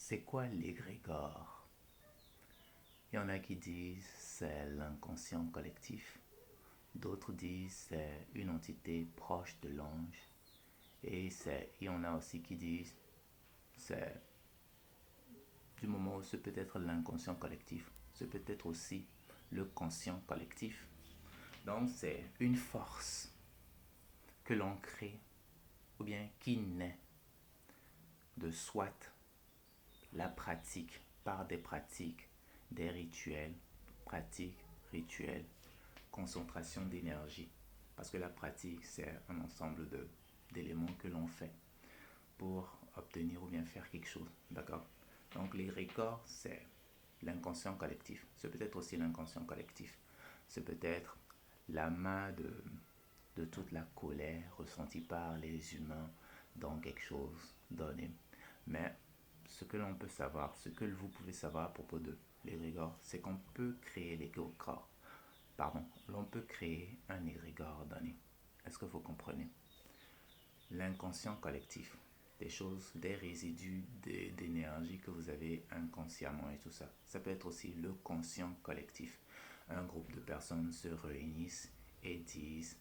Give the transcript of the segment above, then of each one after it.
C'est quoi l'égrégore? Il y en a qui disent c'est l'inconscient collectif, d'autres disent c'est une entité proche de l'ange, il y en a aussi qui disent c'est du moment où ce peut être l'inconscient collectif, ce peut être aussi le conscient collectif. Donc c'est une force que l'on crée ou bien qui naît de soit la pratique par des pratiques, des rituels, pratiques, rituels, concentration d'énergie. Parce que la pratique, c'est un ensemble d'éléments que l'on fait pour obtenir ou bien faire quelque chose. D'accord? Donc les records, c'est l'inconscient collectif. Ce peut être aussi l'inconscient collectif. Ce peut être l'amas de toute la colère ressentie par les humains dans quelque chose donné. Mais ce que l'on peut savoir, ce que vous pouvez savoir à propos de l'égrégore, c'est qu'on peut créer l'égrégore. Pardon, l'on peut créer un égrégore donné. Est-ce que vous comprenez? L'inconscient collectif, des choses, des résidus d'énergie que vous avez inconsciemment et tout ça. Ça peut être aussi le conscient collectif. Un groupe de personnes se réunissent et disent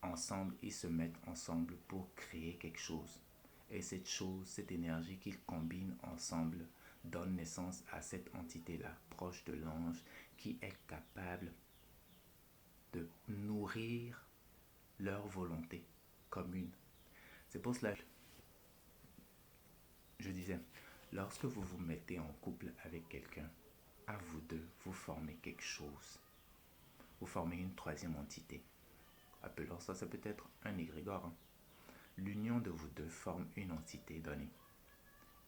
ensemble, ils se mettent ensemble pour créer quelque chose. Et cette chose, cette énergie qu'ils combinent ensemble donne naissance à cette entité-là, proche de l'ange, qui est capable de nourrir leur volonté commune. C'est pour cela que je disais, lorsque vous vous mettez en couple avec quelqu'un, à vous deux, vous formez quelque chose. Vous formez une troisième entité. Appelons ça, ça peut être un égrégore. L'union de vous deux forme une entité donnée.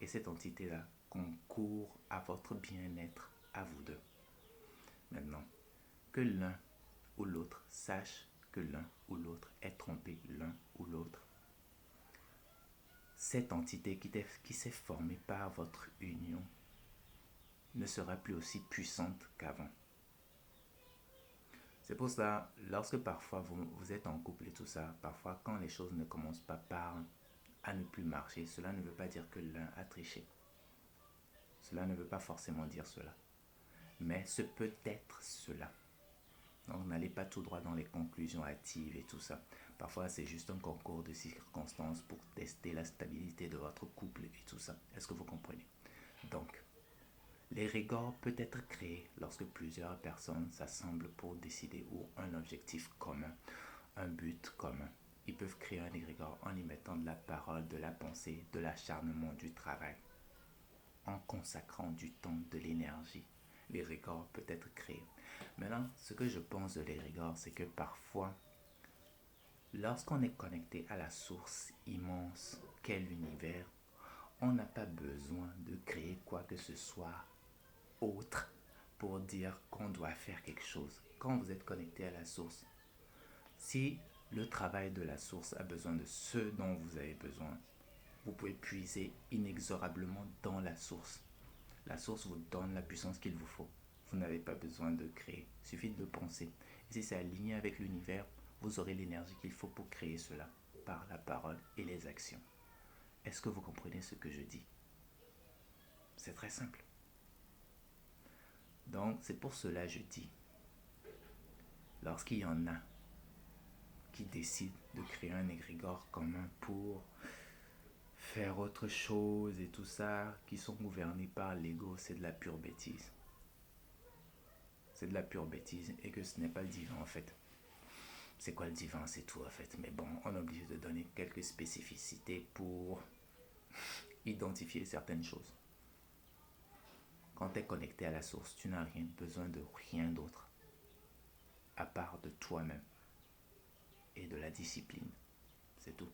Et cette entité-là concourt à votre bien-être à vous deux. Maintenant, que l'un ou l'autre sache que l'un ou l'autre est trompé l'un ou l'autre, cette entité qui s'est formée par votre union ne sera plus aussi puissante qu'avant. C'est pour ça, lorsque parfois vous êtes en couple et tout ça, parfois quand les choses ne commencent pas par à ne plus marcher, cela ne veut pas dire que l'un a triché. Cela ne veut pas forcément dire cela. Mais ce peut être cela. Donc n'allez pas tout droit dans les conclusions hâtives et tout ça. Parfois c'est juste un concours de circonstances pour tester la stabilité de votre couple et tout ça. Est-ce que vous comprenez? Donc, les regards peuvent être créés lorsque plusieurs personnes s'assemblent pour décider ou un objectif commun, un but commun. Ils peuvent créer un égrégore en y mettant de la parole, de la pensée, de l'acharnement, du travail, en consacrant du temps, de l'énergie. L'égrégore peut être créé. Maintenant, ce que je pense de l'égrégore, c'est que parfois, lorsqu'on est connecté à la source immense qu'est l'univers, on n'a pas besoin de créer quoi que ce soit autre pour dire qu'on doit faire quelque chose. Quand vous êtes connecté à la source, si le travail de la source a besoin de ce dont vous avez besoin, vous pouvez puiser inexorablement dans la source. La source vous donne la puissance qu'il vous faut. Vous n'avez pas besoin de créer, il suffit de penser. Et si c'est aligné avec l'univers, vous aurez l'énergie qu'il faut pour créer cela, par la parole et les actions. Est-ce que vous comprenez ce que je dis? C'est très simple. Donc, c'est pour cela que je dis, lorsqu'il y en a qui décident de créer un égrégore commun pour faire autre chose et tout ça, qui sont gouvernés par l'ego, c'est de la pure bêtise. C'est de la pure bêtise et que ce n'est pas le divin en fait. C'est quoi le divin? C'est tout en fait. Mais bon, on est obligé de donner quelques spécificités pour identifier certaines choses. Quand tu es connecté à la source, tu n'as rien besoin de rien d'autre à part de toi-même et de la discipline. C'est tout.